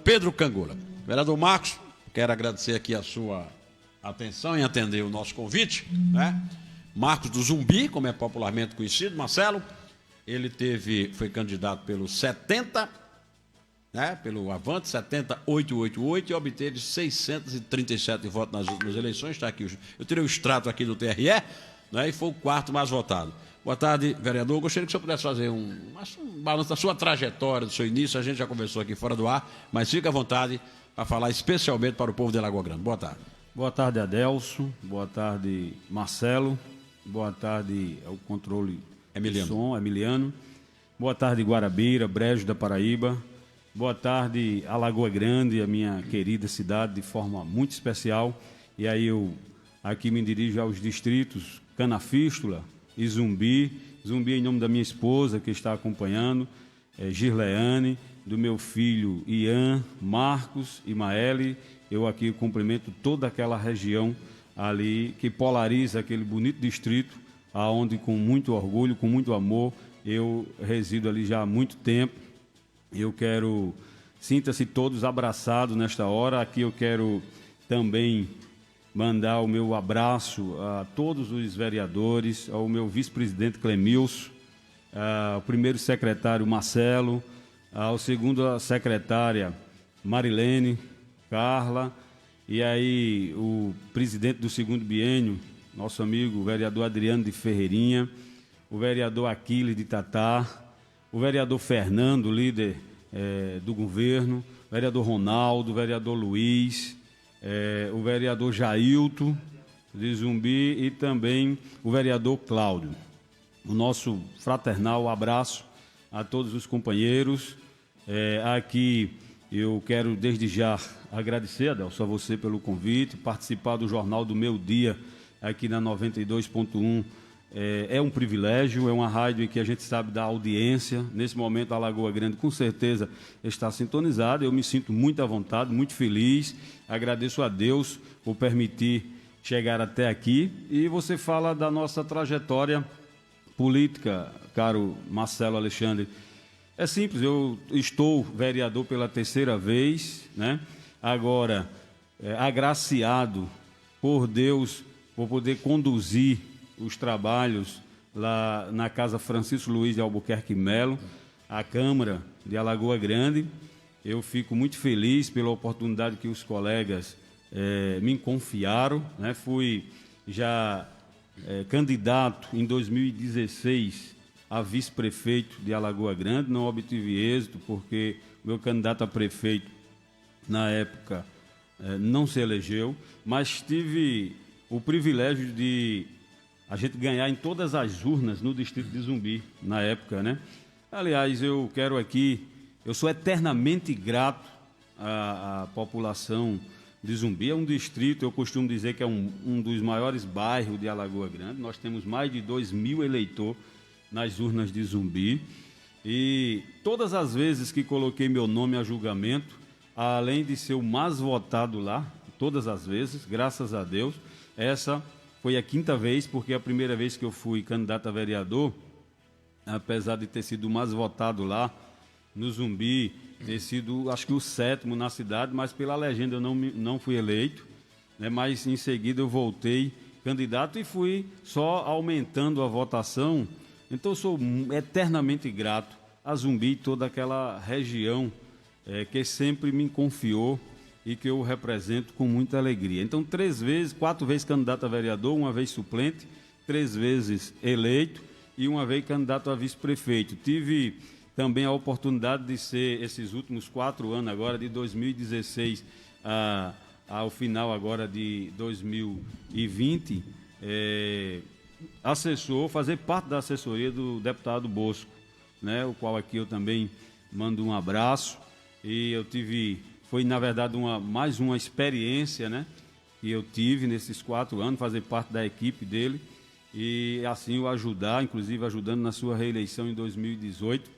Pedro Cangola. Vereador Marcos, quero agradecer aqui a sua atenção em atender o nosso convite, né? Marcos do Zumbi, como é popularmente conhecido, Marcelo, ele foi candidato pelo 70, né, pelo Avante 70888 e obteve 637 votos nas últimas eleições. Está aqui, eu tirei o extrato aqui do TRE, né, e foi o quarto mais votado. Boa tarde, vereador. Gostaria que o senhor pudesse fazer um balanço da sua trajetória, do seu início. A gente já conversou aqui fora do ar, mas fica à vontade para falar especialmente para o povo de Lagoa Grande. Boa tarde. Boa tarde, Adelson. Boa tarde, Marcelo. Boa tarde ao controle Emiliano. do som, Emiliano. Boa tarde, Guarabira, Brejo da Paraíba. Boa tarde, Alagoa Grande, a minha querida cidade, de forma muito especial. E aí eu aqui me dirijo aos distritos Canafístula e Zumbi. Zumbi em nome da minha esposa, que está acompanhando, Girleane, do meu filho Ian, Marcos e Maeli. Eu aqui cumprimento toda aquela região ali que polariza aquele bonito distrito, aonde com muito orgulho, com muito amor, eu resido ali já há muito tempo. Eu quero, sinta-se todos abraçados nesta hora. Aqui eu quero também mandar o meu abraço a todos os vereadores, ao meu vice-presidente Clemilson, ao primeiro secretário Marcelo, ao segundo secretária Marilene, Carla, e aí o presidente do segundo biênio, nosso amigo o vereador Adriano de Ferreirinha, o vereador Aquiles de Tatá, o vereador Fernando, líder do governo, o vereador Ronaldo, o vereador Luiz, o vereador Jailton de Zumbi e também o vereador Cláudio. O nosso fraternal abraço a todos os companheiros. Aqui eu quero desde já agradecer, Adelson, a você pelo convite, participar do Jornal do Meu Dia aqui na 92.1. É um privilégio, é uma rádio em que a gente sabe da audiência. Nesse momento, a Lagoa Grande, com certeza, está sintonizada. Eu me sinto muito à vontade, muito feliz. Agradeço a Deus por permitir chegar até aqui. E você fala da nossa trajetória política, caro Marcelo Alexandre. É simples, eu estou vereador pela terceira vez, né? Agora, agraciado por Deus, por poder conduzir os trabalhos lá na Casa Francisco Luiz de Albuquerque Melo, a Câmara de Alagoa Grande. Eu fico muito feliz pela oportunidade que os colegas me confiaram, né? Fui já candidato em 2016 a vice-prefeito de Alagoa Grande, não obtive êxito porque meu candidato a prefeito na época não se elegeu, mas tive o privilégio de a gente ganhar em todas as urnas no distrito de Zumbi, na época, né? Aliás, eu quero aqui, eu sou eternamente grato à população de Zumbi. É um distrito, eu costumo dizer que é um dos maiores bairros de Alagoa Grande. Nós temos mais de 2.000 eleitores nas urnas de Zumbi. E todas as vezes que coloquei meu nome a julgamento, além de ser o mais votado lá, todas as vezes, graças a Deus, essa foi a quinta vez, porque a primeira vez que eu fui candidato a vereador, apesar de ter sido o mais votado lá no Zumbi, ter sido, acho que o sétimo na cidade, mas pela legenda eu não fui eleito, né? Mas em seguida eu voltei candidato e fui só aumentando a votação. Então eu sou eternamente grato a Zumbi e toda aquela região que sempre me confiou e que eu represento com muita alegria. Então, 4 vezes candidato a vereador, 1 vez suplente, 3 vezes eleito e 1 vez candidato a vice-prefeito. Tive também a oportunidade de ser, esses últimos 4 anos agora, de 2016 ao final agora de 2020, fazer parte da assessoria do deputado Bosco, né, o qual aqui eu também mando um abraço. E foi na verdade mais uma experiência, né, que eu tive nesses 4 anos, fazer parte da equipe dele e assim o ajudar, inclusive ajudando na sua reeleição em 2018.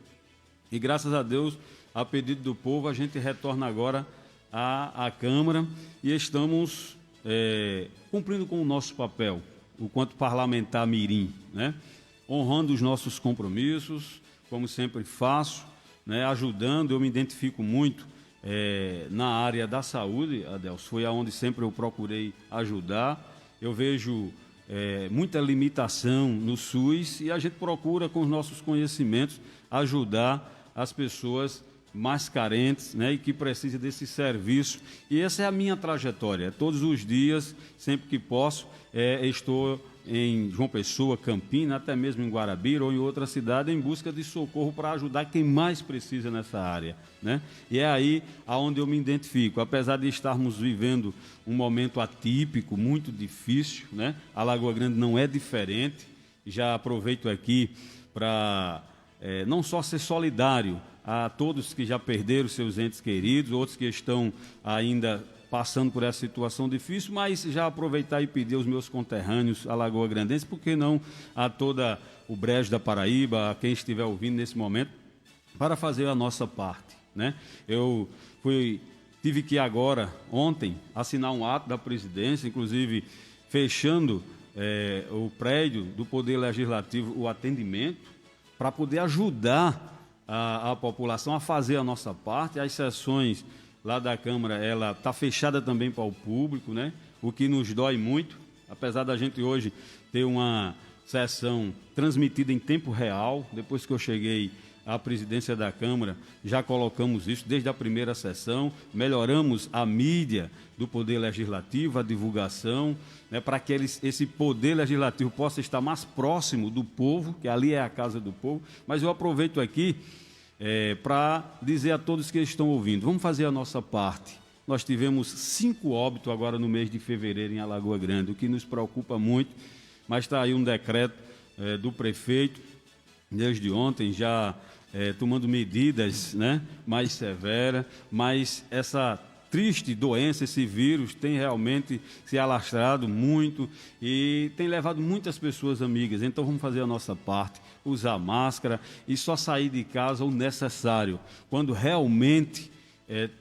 E graças a Deus, a pedido do povo, a gente retorna agora à Câmara e estamos cumprindo com o nosso papel, o quanto parlamentar mirim, né? Honrando os nossos compromissos, como sempre faço, né? Ajudando. Eu me identifico muito na área da saúde, Adelso, foi aonde sempre eu procurei ajudar. Eu vejo muita limitação no SUS e a gente procura, com os nossos conhecimentos, ajudar as pessoas mais carentes, né, e que precisam desse serviço. E essa é a minha trajetória. Todos os dias, sempre que posso, estou em João Pessoa, Campina, até mesmo em Guarabira ou em outra cidade, em busca de socorro para ajudar quem mais precisa nessa área, né? E é aí aonde eu me identifico. Apesar de estarmos vivendo um momento atípico, muito difícil, né? A Lagoa Grande não é diferente. Já aproveito aqui para não só ser solidário a todos que já perderam seus entes queridos, outros que estão ainda passando por essa situação difícil, mas já aproveitar e pedir aos meus conterrâneos alagoagrandenses, por que não a toda o Brejo da Paraíba, a quem estiver ouvindo nesse momento, para fazer a nossa parte, né? Eu tive que agora, ontem, assinar um ato da presidência, inclusive fechando o prédio do Poder Legislativo, o atendimento, para poder ajudar a população a fazer a nossa parte. As sessões lá da Câmara, ela está fechada também para o público, né? O que nos dói muito, apesar da gente hoje ter uma sessão transmitida em tempo real. Depois que eu cheguei à presidência da Câmara, já colocamos isso desde a primeira sessão, melhoramos a mídia do Poder Legislativo, a divulgação, né, para que esse Poder Legislativo possa estar mais próximo do povo, que ali é a casa do povo. Mas eu aproveito aqui para dizer a todos que estão ouvindo, vamos fazer a nossa parte. Nós tivemos 5 óbitos agora no mês de fevereiro em Alagoa Grande, o que nos preocupa muito, mas está aí um decreto do prefeito, desde ontem, já tomando medidas, né, mais severas, mas essa triste doença, esse vírus, tem realmente se alastrado muito e tem levado muitas pessoas amigas. Então vamos fazer a nossa parte, usar máscara e só sair de casa o necessário, quando realmente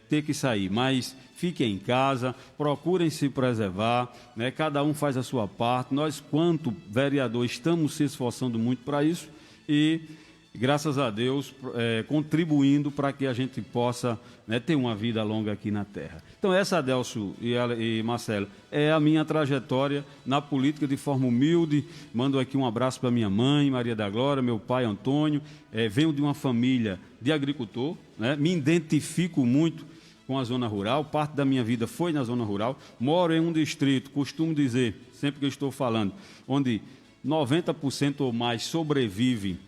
ter que sair. Mas fiquem em casa, procurem se preservar, né? Cada um faz a sua parte. Nós, quanto vereador, estamos se esforçando muito para isso e, graças a Deus, contribuindo para que a gente possa, né, ter uma vida longa aqui na Terra. Então, essa, Adelso e Marcelo, é a minha trajetória na política de forma humilde. Mando aqui um abraço para minha mãe, Maria da Glória, meu pai, Antônio. Venho de uma família de agricultor, né? Me identifico muito com a zona rural, parte da minha vida foi na zona rural. Moro em um distrito, costumo dizer, sempre que eu estou falando, onde 90% ou mais sobrevivem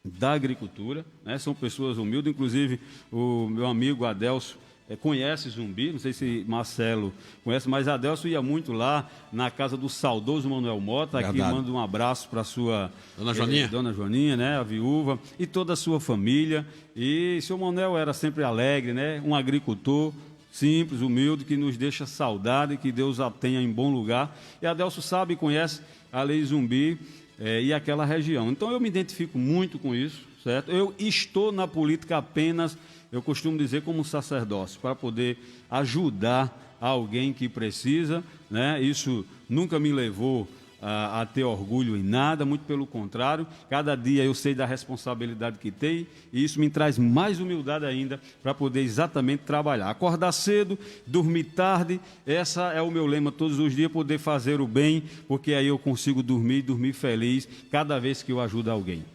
da agricultura, né? São pessoas humildes. Inclusive o meu amigo Adelso conhece Zumbi, não sei se Marcelo conhece, mas Adelso ia muito lá na casa do saudoso Manuel Mota. Verdade. Aqui mando um abraço para a sua Dona Joaninha, né, a viúva, e toda a sua família. E seu Manuel era sempre alegre, né, um agricultor simples, humilde, que nos deixa saudade, que Deus a tenha em bom lugar. E Adelso sabe e conhece a Lei Zumbi e aquela região. Então eu me identifico muito com isso, certo? Eu estou na política apenas, eu costumo dizer, como sacerdócio, para poder ajudar alguém que precisa, né? Isso nunca me levou a ter orgulho em nada, muito pelo contrário. Cada dia eu sei da responsabilidade que tenho e isso me traz mais humildade ainda para poder exatamente trabalhar. Acordar cedo, dormir tarde, essa é o meu lema todos os dias, poder fazer o bem, porque aí eu consigo dormir feliz cada vez que eu ajudo alguém.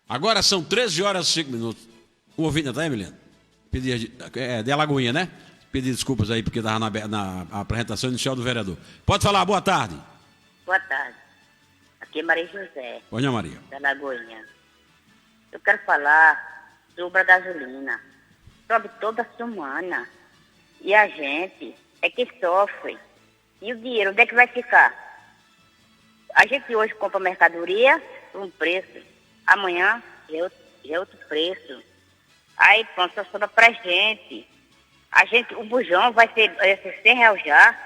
Agora são 13 horas e 5 minutos. O ouvinte, tá, Emiliano? De Alagoinha, né? Pedir desculpas aí porque estava na apresentação inicial do vereador. Pode falar, boa tarde. Boa tarde. Aqui é Maria José. Oi, Maria. Da Lagoinha. Eu quero falar sobre a gasolina. Sobe toda semana. E a gente é que sofre. E o dinheiro, onde é que vai ficar? A gente hoje compra mercadoria por um preço. Amanhã já é outro preço. Aí pronto, só sobra pra gente. O bujão vai ser R$100 já.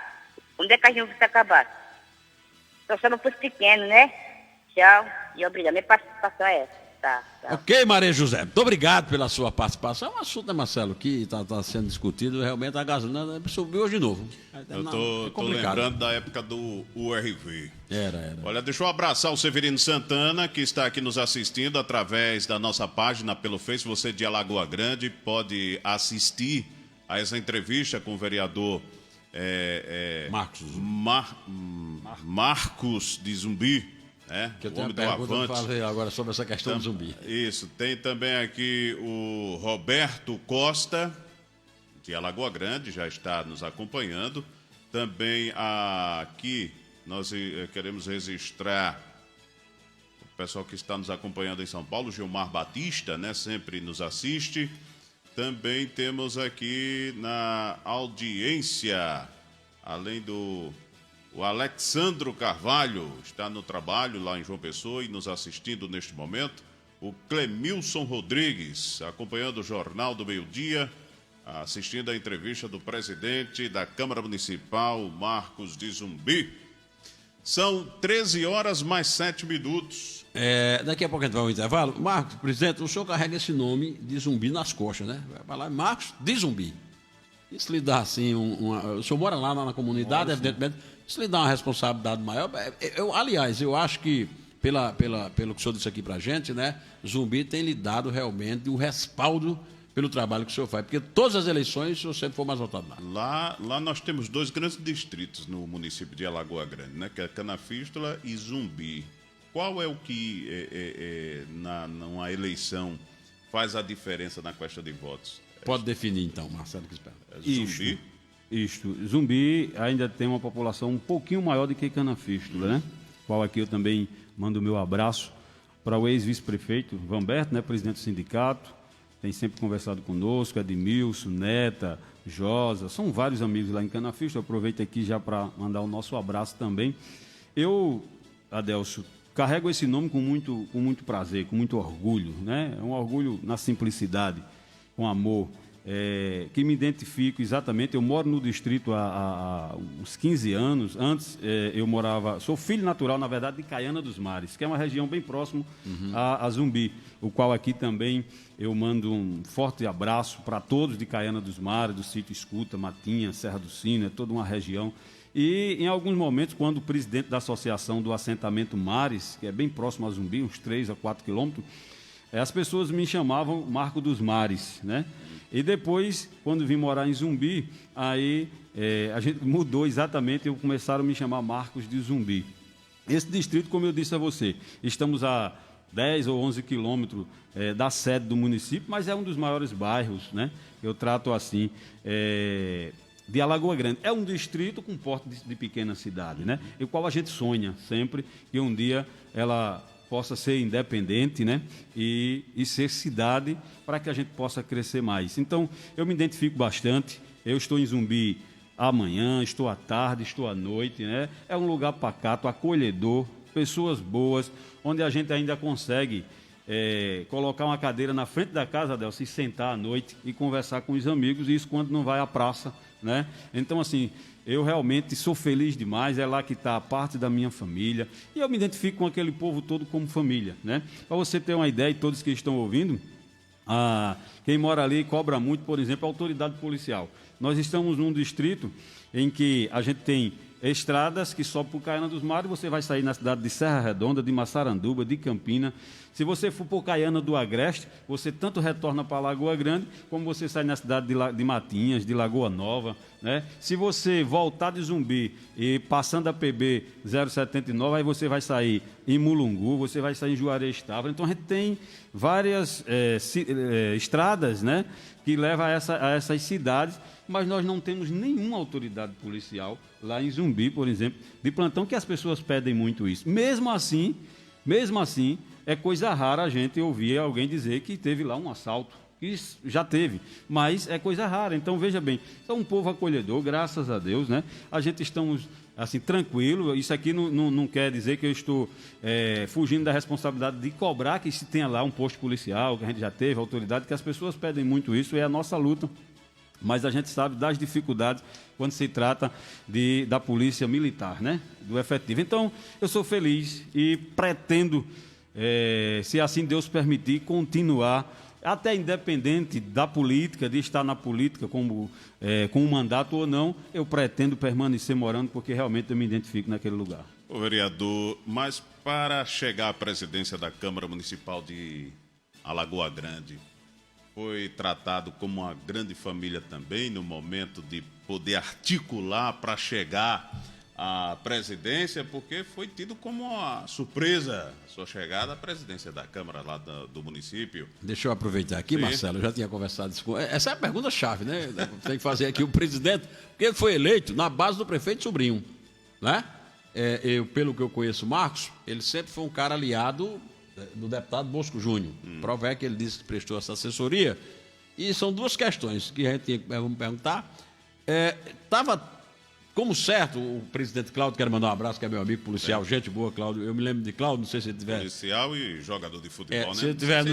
Onde é que a gente vai acabar? Só sobra para os pequenos, né? Tchau e obrigado. Minha participação é essa. Tá. Ok, Maria José. Muito obrigado pela sua participação. É um assunto, né, Marcelo, que está sendo discutido. Realmente a gasolina subiu hoje de novo. Eu tô lembrando da época do URV. Era. Olha, deixa eu abraçar o Severino Santana, que está aqui nos assistindo através da nossa página pelo Face. Você de Alagoa Grande pode assistir a essa entrevista com o vereador Marcos de Zumbi, né? Que eu tenho o homem uma do pergunta para Avante. fazer agora sobre essa questão do Zumbi. Isso, tem também aqui o Roberto Costa, de Alagoa Grande, já está nos acompanhando. Também aqui nós queremos registrar o pessoal que está nos acompanhando em São Paulo, Gilmar Batista, né, sempre nos assiste. Também temos aqui na audiência, além do o Alexandro Carvalho, está no trabalho lá em João Pessoa e nos assistindo neste momento. O Clemilson Rodrigues, acompanhando o Jornal do Meio-Dia, assistindo a entrevista do presidente da Câmara Municipal, Marcos de Zumbi. São 13 horas mais 7 minutos. Daqui a pouco a gente vai ao intervalo. Marcos, presidente, o senhor carrega esse nome de Zumbi nas costas, né? Vai falar Marcos de Zumbi. Isso lhe dá, assim, o senhor mora lá na comunidade, evidentemente, isso lhe dá uma responsabilidade maior. Aliás, eu acho que, pelo que o senhor disse aqui pra gente, né? Zumbi tem lhe dado realmente um respaldo pelo trabalho que o senhor faz, porque todas as eleições o senhor sempre foi mais votado lá. Lá nós temos 2 grandes distritos no município de Alagoa Grande, né? Que é Canafístula e Zumbi. Qual é o que, numa eleição, faz a diferença na questão de votos? Pode definir, então, Marcelo, que espera. Zumbi? Isto. Zumbi ainda tem uma população um pouquinho maior do que Canafístula, né? Qual aqui eu também mando o meu abraço para o ex-vice-prefeito Vamberto, né? Presidente do sindicato, tem sempre conversado conosco, Edmilson, Neta, Josa, são vários amigos lá em Canafístula. Eu aproveito aqui já para mandar o nosso abraço também. Eu, Adelso, carrego esse nome com muito prazer, com muito orgulho, né? É um orgulho na simplicidade, com amor, que me identifico exatamente. Eu moro no distrito há uns 15 anos. Antes eu sou filho natural, na verdade, de Caiana dos Mares, que é uma região bem próximo a Zumbi, o qual aqui também eu mando um forte abraço para todos de Caiana dos Mares, do sítio Escuta, Matinha, Serra do Sino, é toda uma região. E em alguns momentos, quando o presidente da associação do assentamento Mares, que é bem próximo a Zumbi, uns 3 a 4 quilômetros, as pessoas me chamavam Marco dos Mares, né? E depois, quando vim morar em Zumbi, aí a gente mudou exatamente e começaram a me chamar Marcos de Zumbi. Esse distrito, como eu disse a você, estamos a 10 ou 11 quilômetros da sede do município, mas é um dos maiores bairros, né? Eu trato assim, de Alagoa Grande. É um distrito com porte de pequena cidade, né? E o qual a gente sonha sempre que um dia ela possa ser independente, né? E ser cidade para que a gente possa crescer mais. Então, eu me identifico bastante. Eu estou em Zumbi amanhã, estou à tarde, estou à noite, né? É um lugar pacato, acolhedor, pessoas boas, onde a gente ainda consegue colocar uma cadeira na frente da casa dela, se sentar à noite e conversar com os amigos, e isso quando não vai à praça, né? Então, assim, eu realmente sou feliz demais, é lá que está a parte da minha família, e eu me identifico com aquele povo todo como família, né? Para você ter uma ideia, e todos que estão ouvindo, quem mora ali cobra muito, por exemplo, a autoridade policial. Nós estamos num distrito em que a gente tem estradas que sobem por Caiana dos Mares, você vai sair na cidade de Serra Redonda, de Massaranduba, de Campina. Se você for por Caiana do Agreste, você tanto retorna para Lagoa Grande, como você sai na cidade de Matinhas, de Lagoa Nova, né? Se você voltar de Zumbi e passando a PB 079, aí você vai sair em Mulungu, você vai sair em Juarez Távora. Então a gente tem várias estradas, né, que levam a essas cidades, mas nós não temos nenhuma autoridade policial lá em Zumbi, por exemplo, de plantão, que as pessoas pedem muito isso. Mesmo assim, é coisa rara a gente ouvir alguém dizer que teve lá um assalto. Isso já teve, mas é coisa rara. Então, veja bem, é um povo acolhedor, graças a Deus, né? A gente estamos, assim, tranquilo. Isso aqui não quer dizer que eu estou fugindo da responsabilidade de cobrar que se tenha lá um posto policial, que a gente já teve, autoridade, que as pessoas pedem muito isso, é a nossa luta. Mas a gente sabe das dificuldades quando se trata da polícia militar, né? Do efetivo. Então, eu sou feliz e pretendo, se assim Deus permitir, continuar, até independente da política, de estar na política com um mandato ou não, eu pretendo permanecer morando, porque realmente eu me identifico naquele lugar. Ô, vereador, mas para chegar à presidência da Câmara Municipal de Alagoa Grande, foi tratado como uma grande família também, no momento de poder articular para chegar à presidência, porque foi tido como uma surpresa a sua chegada à presidência da Câmara lá do município. Deixa eu aproveitar aqui, Sim. Marcelo, eu já tinha conversado isso com... Essa é a pergunta-chave, né? Tem que fazer aqui o presidente, porque ele foi eleito na base do prefeito Sobrinho, né? Pelo que eu conheço o Marcos, ele sempre foi um cara aliado do deputado Bosco Júnior. Prova é que ele disse que prestou essa assessoria. E são duas questões que a gente tinha que perguntar. Estava como certo o presidente Cláudio, quero mandar um abraço, que é meu amigo policial, gente boa, Cláudio. Eu me lembro de Cláudio, não sei se ele tiver... Policial e jogador de futebol, né? Se ele estiver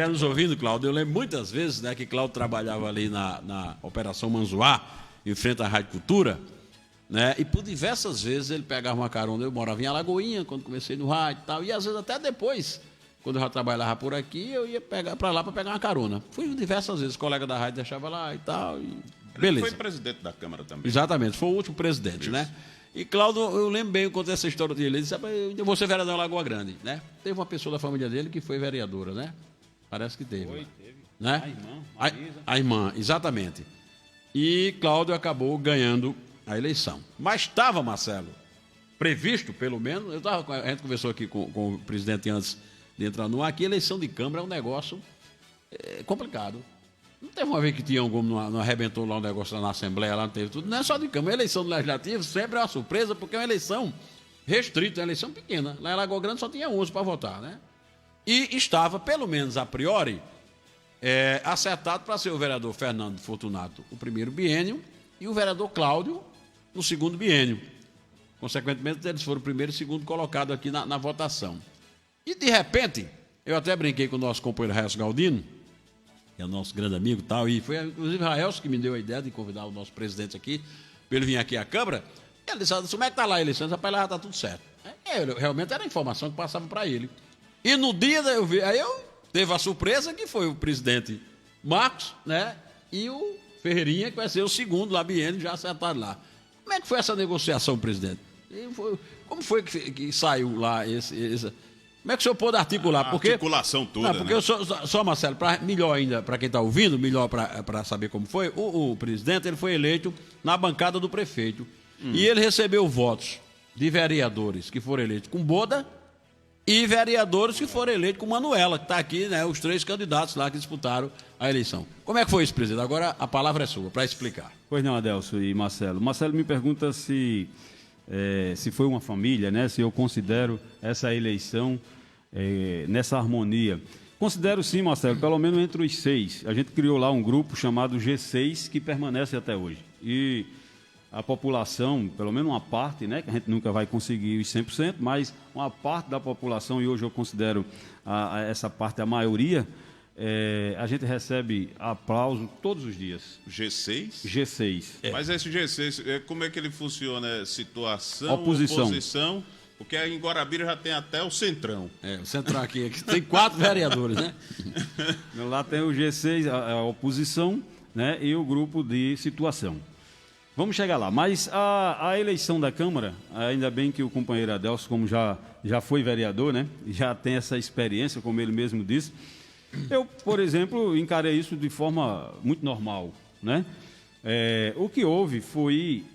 nos ouvindo, Cláudio, eu lembro muitas vezes, né, que Cláudio trabalhava ali na Operação Manzoá, em frente à Rádio Cultura, né, e por diversas vezes ele pegava uma carona. Eu morava em Alagoinha, quando comecei no rádio e tal, e às vezes até depois, quando eu já trabalhava por aqui, eu ia para lá para pegar uma carona. Fui diversas vezes, o colega da rádio deixava lá e tal, e... Beleza. Ele foi presidente da Câmara também. Exatamente, foi o último presidente, né? E Cláudio, eu lembro bem, eu contei essa história dele. Ele disse: eu vou ser vereador em Lagoa Grande, né? Teve uma pessoa da família dele que foi vereadora, né? Parece que teve. Teve. Né? A irmã, Marisa. A irmã, exatamente. E Cláudio acabou ganhando a eleição. Mas estava, Marcelo, previsto, pelo menos, a gente conversou aqui com o presidente antes de entrar no ar, que eleição de Câmara é um negócio complicado. Não teve uma vez que tinha não arrebentou lá um negócio lá na Assembleia, lá não teve tudo. Não é só de Câmara. A eleição do Legislativo sempre é uma surpresa, porque é uma eleição restrita, é uma eleição pequena. Lá em Lagoa Grande só tinha 11 para votar, né? E estava, pelo menos a priori, acertado para ser o vereador Fernando Fortunato o primeiro biênio e o vereador Cláudio no segundo biênio. Consequentemente, eles foram o primeiro e segundo colocado aqui na votação. E, de repente, eu até brinquei com o nosso companheiro Raelso Galdino, que é o nosso grande amigo e tal, e foi inclusive Raelso que me deu a ideia de convidar o nosso presidente aqui, para ele vir aqui à Câmara. Ele disse: como é que está lá a eleição? Rapaz, lá já está tudo certo. Realmente era a informação que passava para ele. E no dia eu vi, teve a surpresa que foi o presidente Marcos, né? E o Ferreirinha, que vai ser o segundo lá, biênio, já acertado lá. Como é que foi essa negociação, presidente? Como foi que saiu lá como é que o senhor pôde articular? A articulação toda, não, porque né? só Marcelo, melhor ainda, para quem está ouvindo, melhor para saber como foi, o presidente ele foi eleito na bancada do prefeito. E ele recebeu votos de vereadores que foram eleitos com Boda e vereadores que foram eleitos com Manuela, que está aqui, né, os 3 candidatos lá que disputaram a eleição. Como é que foi isso, presidente? Agora a palavra é sua, para explicar. Pois não, Adelso e Marcelo. Marcelo me pergunta se foi uma família, né? Se eu considero essa eleição nessa harmonia. Considero sim, Marcelo, pelo menos entre os 6. A gente criou lá um grupo chamado G6 que permanece até hoje. E a população, pelo menos uma parte, né? Que a gente nunca vai conseguir os 100%, mas uma parte da população, e hoje eu considero essa parte a maioria, a gente recebe aplauso todos os dias. G6? G6. Mas esse G6, como é que ele funciona? Situação, oposição. Porque em Guarabira já tem até o Centrão. O Centrão aqui tem 4 vereadores, né? Lá tem o G6, a oposição, né? E o grupo de situação. Vamos chegar lá. Mas a eleição da Câmara, ainda bem que o companheiro Adelso, como já foi vereador, né? Já tem essa experiência, como ele mesmo disse. Eu, por exemplo, encarei isso de forma muito normal, né? O que houve foi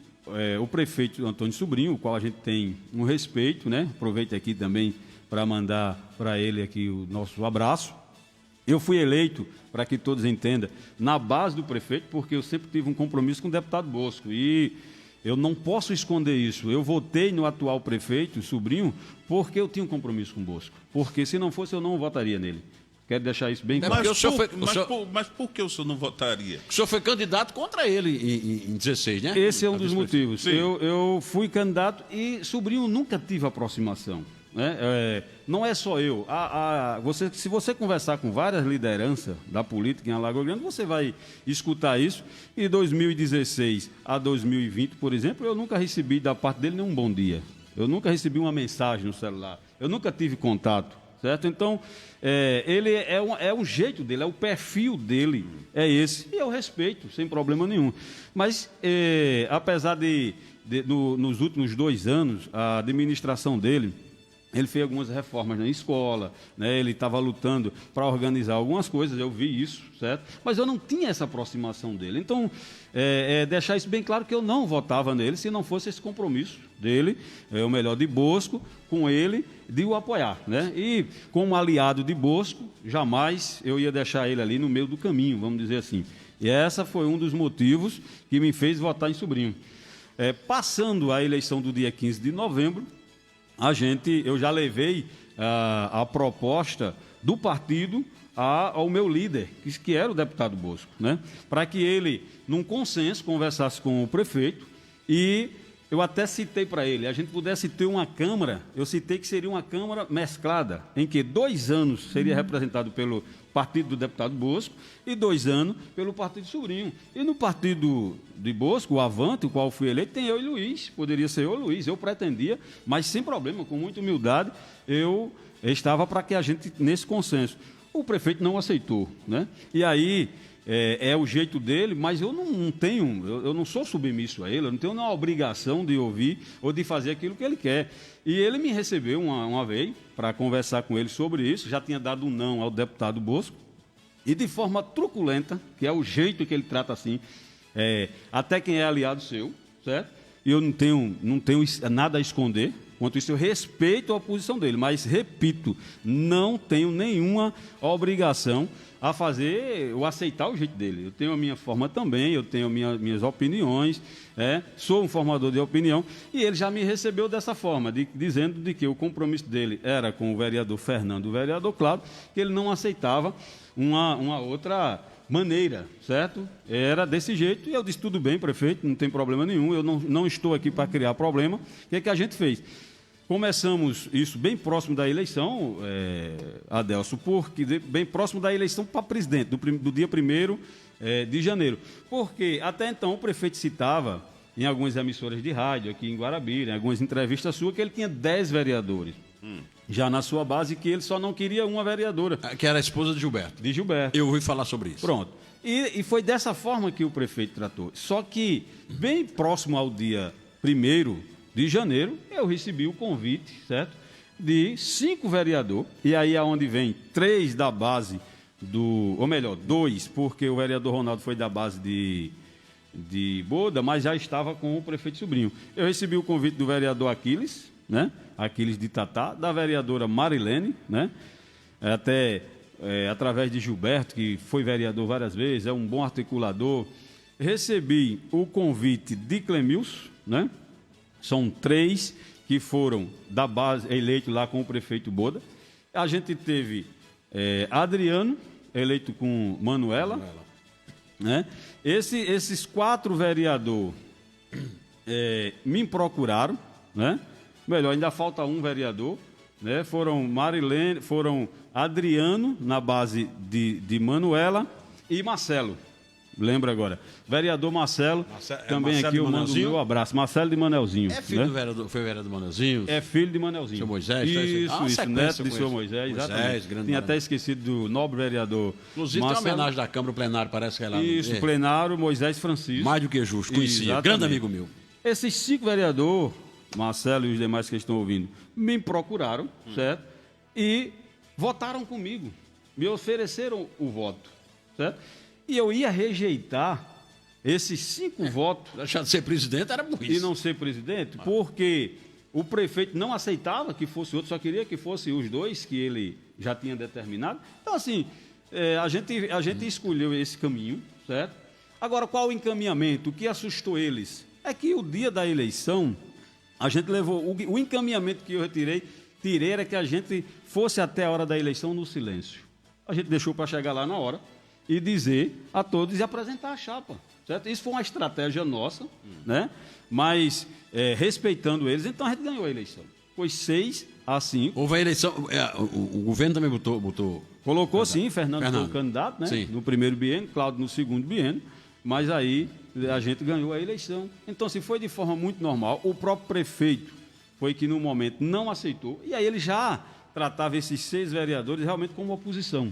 o prefeito Antônio Sobrinho, o qual a gente tem um respeito, né? Aproveito aqui também para mandar para ele aqui o nosso abraço. Eu fui eleito, para que todos entendam, na base do prefeito, porque eu sempre tive um compromisso com o deputado Bosco. E eu não posso esconder isso. Eu votei no atual prefeito, Sobrinho, porque eu tinha um compromisso com o Bosco. Porque se não fosse, eu não votaria nele. Quero deixar isso bem claro. Mas por que o senhor não votaria? O senhor foi candidato contra ele em 16, né? Esse é um dos motivos. Eu fui candidato e Sobrinho nunca tive aproximação. Né? Não é só eu. Se você conversar com várias lideranças da política em Alagoa Grande, você vai escutar isso. E de 2016 a 2020, por exemplo, eu nunca recebi da parte dele nenhum bom dia. Eu nunca recebi uma mensagem no celular. Eu nunca tive contato. Certo? Então, ele é um jeito dele, é o perfil dele, é esse. E eu respeito, sem problema nenhum. Mas, apesar nos últimos 2 anos, a administração dele Ele fez algumas reformas na escola, né? Ele estava lutando para organizar algumas coisas, eu vi isso, certo? Mas eu não tinha essa aproximação dele. Então, deixar isso bem claro que eu não votava nele se não fosse esse compromisso dele, o melhor de Bosco, com ele, de o apoiar, né? E como aliado de Bosco, jamais eu ia deixar ele ali no meio do caminho, vamos dizer assim. E essa foi um dos motivos que me fez votar em Sobrinho. Passando a eleição do dia 15 de novembro, eu já levei a proposta do partido ao meu líder, que era o deputado Bosco, né? Para que ele, num consenso, conversasse com o prefeito e eu até citei para ele, a gente pudesse ter uma Câmara, eu citei que seria uma Câmara mesclada, em que 2 anos seria representado pelo partido do deputado Bosco e 2 anos pelo partido Sobrinho. E no partido de Bosco, o Avante, o qual fui eleito, tem eu e Luiz, poderia ser eu e Luiz, eu pretendia, mas sem problema, com muita humildade, eu estava para que a gente, nesse consenso. O prefeito não aceitou, né? E aí... É o jeito dele, mas eu não sou submisso a ele, eu não tenho nenhuma obrigação de ouvir ou de fazer aquilo que ele quer. E ele me recebeu uma vez para conversar com ele sobre isso, já tinha dado um não ao deputado Bosco, e de forma truculenta, que é o jeito que ele trata assim, até quem é aliado seu, certo? E eu não tenho nada a esconder. Quanto isso, eu respeito a posição dele, mas, repito, não tenho nenhuma obrigação a fazer ou aceitar o jeito dele. Eu tenho a minha forma também, eu tenho minhas opiniões, sou um formador de opinião, e ele já me recebeu dessa forma, dizendo de que o compromisso dele era com o vereador Fernando e o vereador Cláudio, que ele não aceitava uma outra maneira, certo? Era desse jeito, e eu disse, tudo bem, prefeito, não tem problema nenhum, eu não estou aqui para criar problema. O que a gente fez? Começamos isso bem próximo da eleição, Adelso, porque bem próximo da eleição para presidente, do dia 1º de janeiro. Porque até então o prefeito citava em algumas emissoras de rádio aqui em Guarabira, em algumas entrevistas suas, que ele tinha 10 vereadores. Já na sua base, que ele só não queria uma vereadora. Que era a esposa de Gilberto. De Gilberto. Eu ouvi falar sobre isso. Pronto. E foi dessa forma que o prefeito tratou. Só que, bem próximo ao dia 1º de janeiro, eu recebi o convite, certo? De 5 vereadores, e aí é onde vem 3 da base ou melhor, 2, porque o vereador Ronaldo foi da base de Boda, mas já estava com o prefeito Sobrinho. Eu recebi o convite do vereador Aquiles, né? Aquiles de Tatá, da vereadora Marilene, né? Através de Gilberto, que foi vereador várias vezes, é um bom articulador. Recebi o convite de Clemilson, né? São 3 que foram da base, eleitos lá com o prefeito Boda. A gente teve Adriano, eleito com Manuela. Né? Esses 4 vereadores me procuraram, né? Melhor, ainda falta um vereador, né? Foram Adriano, na base de Manuela, e Marcelo. Lembra agora. Vereador Marcelo, também Marcelo aqui eu mando o meu abraço. Marcelo de Manelzinho. É filho do vereador, foi vereador Manelzinho? É filho de Manelzinho. Seu Moisés? Isso, neto de seu Moisés, exatamente. Tinha até esquecido do nobre vereador Inclusive Marcelo. tem uma homenagem da Câmara, o plenário, parece que é lá. Isso, plenário, Moisés Francisco. Mais do que justo, conhecia, Exatamente. grande amigo meu. Esses 5 vereadores, Marcelo e os demais que estão ouvindo, me procuraram, certo? E votaram comigo, me ofereceram o voto, certo? E eu ia rejeitar esses 5 votos. Deixar de ser presidente era burrice. E não ser presidente, porque o prefeito não aceitava que fosse outro, só queria que fosse os 2 que ele já tinha determinado. Então, assim, a gente escolheu esse caminho, certo? Agora, qual o encaminhamento? O que assustou eles? É que o dia da eleição, a gente levou... O encaminhamento que eu tirei era que a gente fosse até a hora da eleição no silêncio. A gente deixou para chegar lá na hora e dizer a todos e apresentar a chapa, certo? Isso foi uma estratégia nossa, né? Mas respeitando eles, então a gente ganhou a eleição. Foi 6-5. Houve a eleição, o governo também botou... Colocou sim, Fernando foi o candidato, né? Sim. No primeiro biênio, Cláudio no segundo biênio, mas aí a gente ganhou a eleição. Então, se foi de forma muito normal, o próprio prefeito foi que no momento não aceitou, e aí ele já tratava esses 6 vereadores realmente como oposição.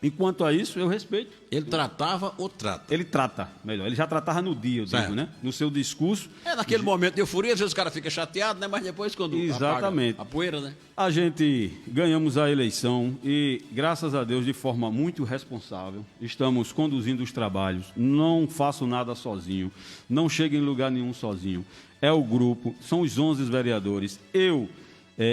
Enquanto a isso, eu respeito. Ele tratava ou trata? Ele trata, melhor. Ele já tratava no dia, eu Certo. digo, né? No seu discurso. Naquele momento de euforia, às vezes o cara fica chateado, né? Mas depois quando Exatamente. apaga a poeira, né? A gente ganhamos a eleição e, graças a Deus, de forma muito responsável, estamos conduzindo os trabalhos. Não faço nada sozinho, não chego em lugar nenhum sozinho. É o grupo, são os 11 vereadores. Eu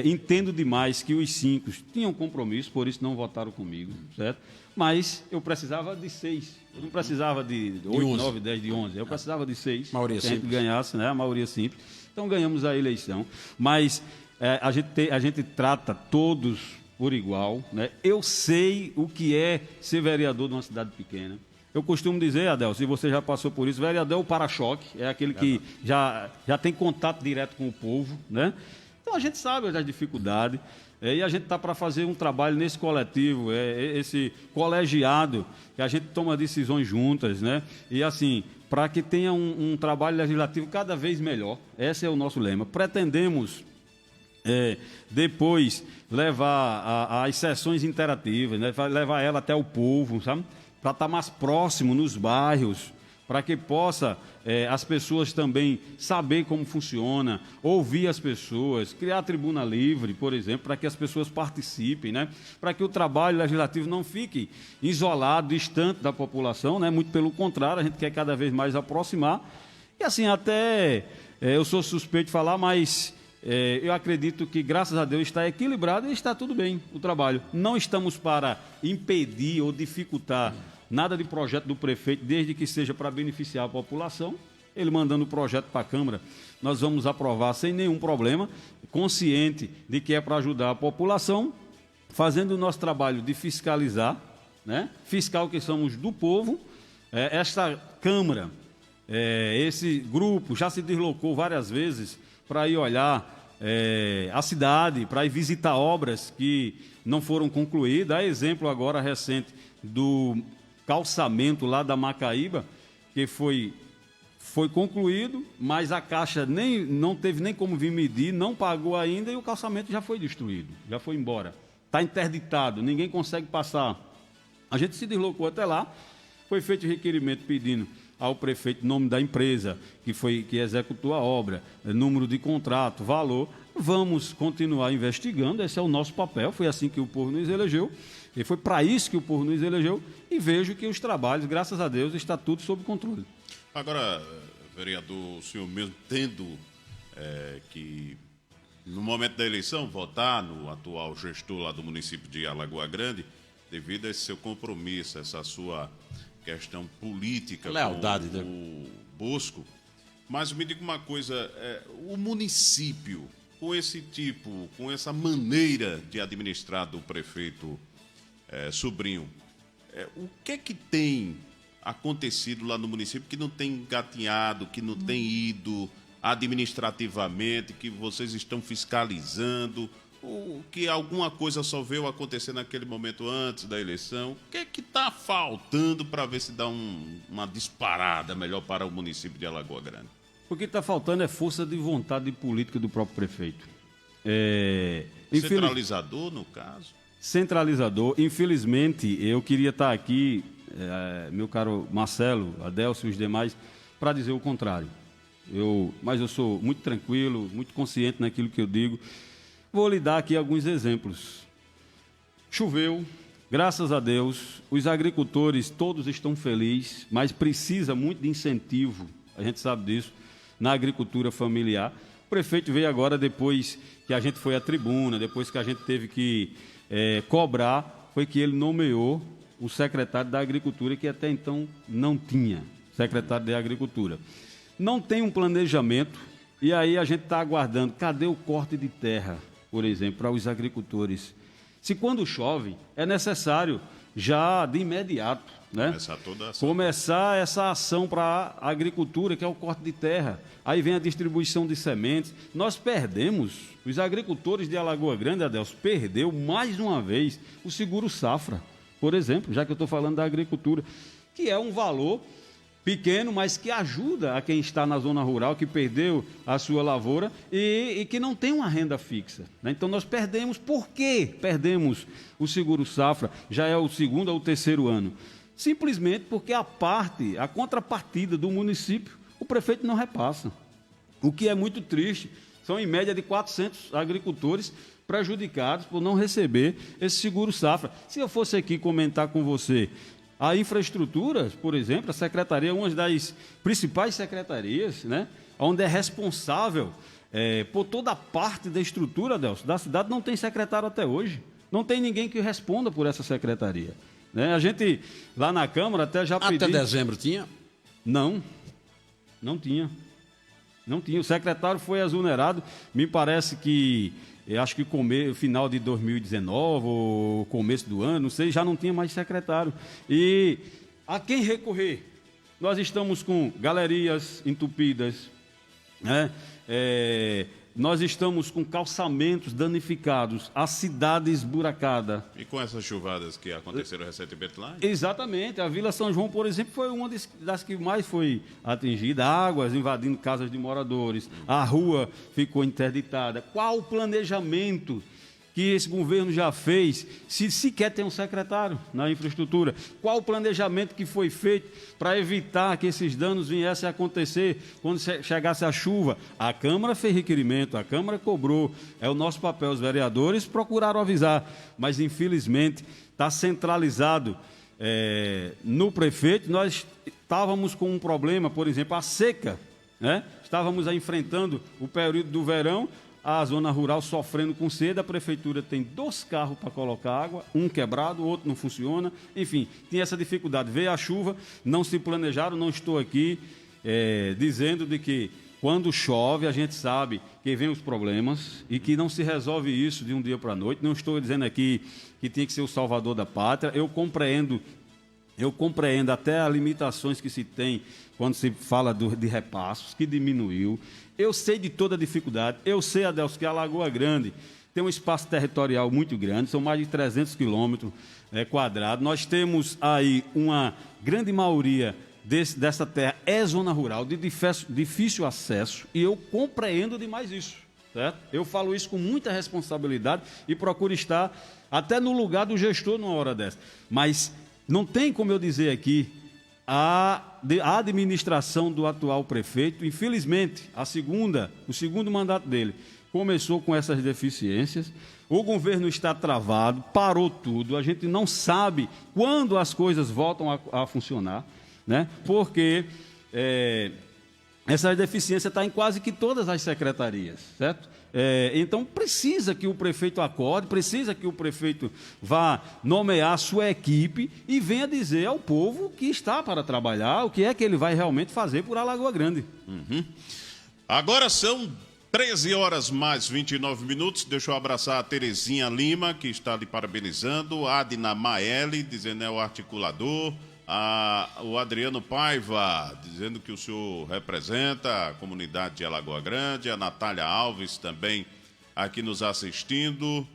entendo demais que os 5 tinham compromisso, por isso não votaram comigo, certo? Mas eu precisava de 6. Eu não precisava de 8, 11. 9, 10, de 11. Eu precisava de 6. Maioria que a gente simples. ganhasse, né? A maioria simples. Então ganhamos a eleição. Mas a gente trata todos por igual, né? Eu sei o que é ser vereador de uma cidade pequena. Eu costumo dizer, Adel, se você já passou por isso, vereador é o para-choque, é aquele que já tem contato direto com o povo, né? Então a gente sabe das dificuldades e a gente está para fazer um trabalho nesse coletivo, esse colegiado, que a gente toma decisões juntas, né? E assim, para que tenha um trabalho legislativo cada vez melhor. Esse é o nosso lema. Pretendemos depois levar as sessões interativas, né? Levar ela até o povo, sabe? Para estar mais próximo nos bairros, para que possa as pessoas também saber como funciona, ouvir as pessoas, criar tribuna livre, por exemplo, para que as pessoas participem, né? Para que o trabalho legislativo não fique isolado, distante da população, né? Muito pelo contrário, a gente quer cada vez mais aproximar. E assim, até eu sou suspeito de falar, mas eu acredito que, graças a Deus, está equilibrado e está tudo bem o trabalho. Não estamos para impedir ou dificultar nada de projeto do prefeito, desde que seja para beneficiar a população. Ele mandando o projeto para a Câmara, nós vamos aprovar sem nenhum problema, consciente de que é para ajudar a população, fazendo o nosso trabalho de fiscalizar, né? Fiscal que somos do povo. Esta Câmara, esse grupo já se deslocou várias vezes para ir olhar a cidade, para ir visitar obras que não foram concluídas. Há exemplo agora recente do calçamento lá da Macaíba, que foi concluído, mas a Caixa não teve nem como vir medir, não pagou ainda e o calçamento já foi destruído, já foi embora. Está interditado, ninguém consegue passar. A gente se deslocou até lá, foi feito requerimento pedindo ao prefeito nome da empresa que executou a obra, número de contrato, valor. Vamos continuar investigando, esse é o nosso papel, foi assim que o povo nos elegeu. E foi para isso que o povo nos elegeu e vejo que os trabalhos, graças a Deus, está tudo sob controle. Agora, vereador, o senhor mesmo tendo que, no momento da eleição, votar no atual gestor lá do município de Alagoa Grande, devido a esse seu compromisso, essa sua questão política Lealdade, com o Bosco. Mas me diga uma coisa, o município, com essa maneira de administrar do prefeito Sobrinho, o que é que tem acontecido lá no município que não tem engatinhado, que não tem ido administrativamente, que vocês estão fiscalizando, ou que alguma coisa só veio acontecer naquele momento antes da eleição? O que é que está faltando para ver se dá uma disparada melhor para o município de Alagoa Grande? O que está faltando é força de vontade política do próprio prefeito. Centralizador, no caso? Centralizador. Infelizmente, eu queria estar aqui, meu caro Marcelo, Adelcio e os demais, para dizer o contrário. Mas eu sou muito tranquilo, muito consciente naquilo que eu digo. Vou lhe dar aqui alguns exemplos. Choveu, graças a Deus, os agricultores todos estão felizes, mas precisa muito de incentivo, a gente sabe disso, na agricultura familiar. O prefeito veio agora, depois que a gente foi à tribuna, depois que a gente teve que cobrar, foi que ele nomeou o secretário da Agricultura, que até então não tinha secretário da Agricultura. Não tem um planejamento, e aí a gente está aguardando, cadê o corte de terra, por exemplo, para os agricultores? Se quando chove, é necessário já de imediato, né? Começar essa ação para a agricultura, que é o corte de terra. Aí vem a distribuição de sementes. Nós perdemos, os agricultores de Alagoa Grande, Adelso, perdeu mais uma vez o seguro safra, por exemplo, já que eu estou falando da agricultura, que é um valor pequeno, mas que ajuda a quem está na zona rural, que perdeu a sua lavoura e que não tem uma renda fixa, né? Então nós perdemos. Por que perdemos o seguro safra? Já é o segundo ou o terceiro ano. Simplesmente porque a contrapartida do município, o prefeito não repassa. O que é muito triste. São em média de 400 agricultores prejudicados por não receber esse seguro safra. Se eu fosse aqui comentar com você a infraestrutura, por exemplo, a secretaria é uma das principais secretarias, né, onde é responsável por toda a parte da estrutura, Adelso, da cidade, não tem secretário até hoje. Não tem ninguém que responda por essa secretaria, né? A gente, lá na Câmara, até já pediu... Até dezembro tinha? Não tinha. Não tinha. O secretário foi exonerado, me parece que... acho que final de 2019 ou começo do ano, não sei, já não tinha mais secretário. E a quem recorrer? Nós estamos com galerias entupidas, né? Nós estamos com calçamentos danificados, a cidade esburacada. E com essas chuvadas que aconteceram recentemente lá? Exatamente. A Vila São João, por exemplo, foi uma das que mais foi atingida. Águas invadindo casas de moradores. A rua ficou interditada. Qual o planejamento que esse governo já fez, se sequer tem um secretário na infraestrutura? Qual o planejamento que foi feito para evitar que esses danos viessem a acontecer quando chegasse a chuva? A Câmara fez requerimento, a Câmara cobrou, é o nosso papel, os vereadores procuraram avisar, mas infelizmente está centralizado no prefeito. Nós estávamos com um problema, por exemplo, a seca, né? Estávamos enfrentando o período do verão, a zona rural sofrendo com sede, a prefeitura tem 2 carros para colocar água, um quebrado, o outro não funciona, enfim, tinha essa dificuldade. Veio a chuva, não se planejaram, não estou aqui dizendo de que quando chove a gente sabe que vem os problemas e que não se resolve isso de um dia para a noite. Não estou dizendo aqui que tem que ser o salvador da pátria, eu compreendo até as limitações que se tem quando se fala de repassos, que diminuiu. Eu sei de toda a dificuldade. Eu sei, Adelso, que a Lagoa Grande tem um espaço territorial muito grande, são mais de 300 quilômetros quadrados. Nós temos aí uma grande maioria dessa terra é zona rural, de difícil acesso, e eu compreendo demais isso, certo? Eu falo isso com muita responsabilidade e procuro estar até no lugar do gestor numa hora dessa. Mas não tem como eu dizer aqui a administração do atual prefeito, infelizmente, o segundo mandato dele começou com essas deficiências. O governo está travado, parou tudo, a gente não sabe quando as coisas voltam a funcionar, né? Porque essa deficiência está em quase que todas as secretarias, certo? Então precisa que o prefeito acorde, precisa que o prefeito vá nomear a sua equipe e venha dizer ao povo que está para trabalhar, o que é que ele vai realmente fazer por Alagoa Grande. Uhum. Agora são 13 horas mais 29 minutos. Deixa eu abraçar a Terezinha Lima, que está lhe parabenizando, a Adna Maeli, dizendo é o articulador, o Adriano Paiva, dizendo que o senhor representa a comunidade de Alagoa Grande, a Natália Alves também aqui nos assistindo,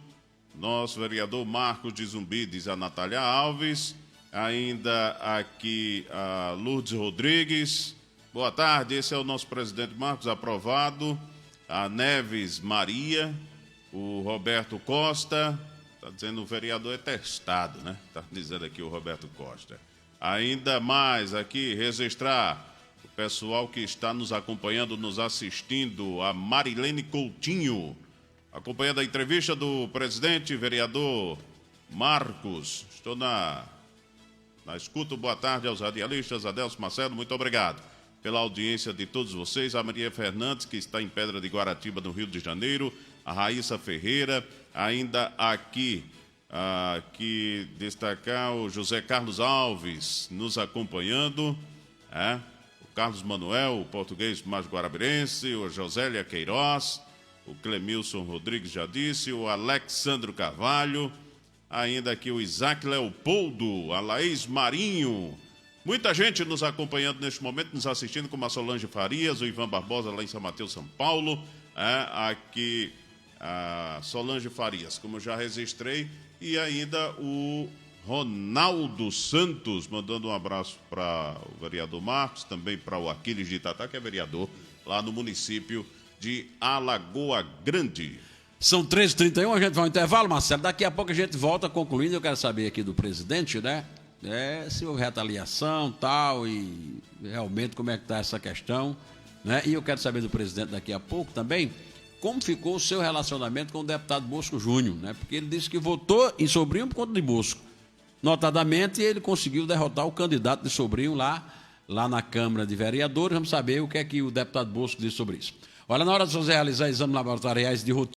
nosso vereador Marcos de Zumbi, diz a Natália Alves, ainda aqui a Lourdes Rodrigues, boa tarde, esse é o nosso presidente Marcos, aprovado, a Neves Maria, o Roberto Costa, está dizendo o vereador é testado, né? Está dizendo aqui o Roberto Costa. Ainda mais aqui, registrar o pessoal que está nos acompanhando, nos assistindo, a Marilene Coutinho, acompanhando a entrevista do presidente, vereador Marcos. Estou na escuta. Boa tarde aos radialistas, Adelso, Marcelo, muito obrigado pela audiência de todos vocês. A Maria Fernandes, que está em Pedra de Guaratiba, no Rio de Janeiro, a Raíssa Ferreira, ainda aqui destacar o José Carlos Alves nos acompanhando, o Carlos Manuel, o português mais guarabirense, o Josélia Queiroz, o Clemilson Rodrigues já disse, o Alexandro Carvalho, ainda aqui o Isaac Leopoldo, a Laís Marinho, muita gente nos acompanhando neste momento, nos assistindo, como a Solange Farias, o Ivan Barbosa lá em São Mateus, São Paulo, aqui a Solange Farias, como já registrei, e ainda o Ronaldo Santos, mandando um abraço para o vereador Marcos, também para o Aquiles de Itatá, que é vereador lá no município de Alagoa Grande. São 13h31, a gente vai ao intervalo, Marcelo. Daqui a pouco a gente volta concluindo. Eu quero saber aqui do presidente, né? Se houve retaliação tal, e realmente como é que está essa questão, né? E eu quero saber do presidente daqui a pouco também, como ficou o seu relacionamento com o deputado Bosco Júnior, né? Porque ele disse que votou em Sobrinho por conta de Bosco. Notadamente, ele conseguiu derrotar o candidato de Sobrinho lá na Câmara de Vereadores. Vamos saber o que é que o deputado Bosco disse sobre isso. Olha, na hora de você realizar exames laboratoriais de rotina,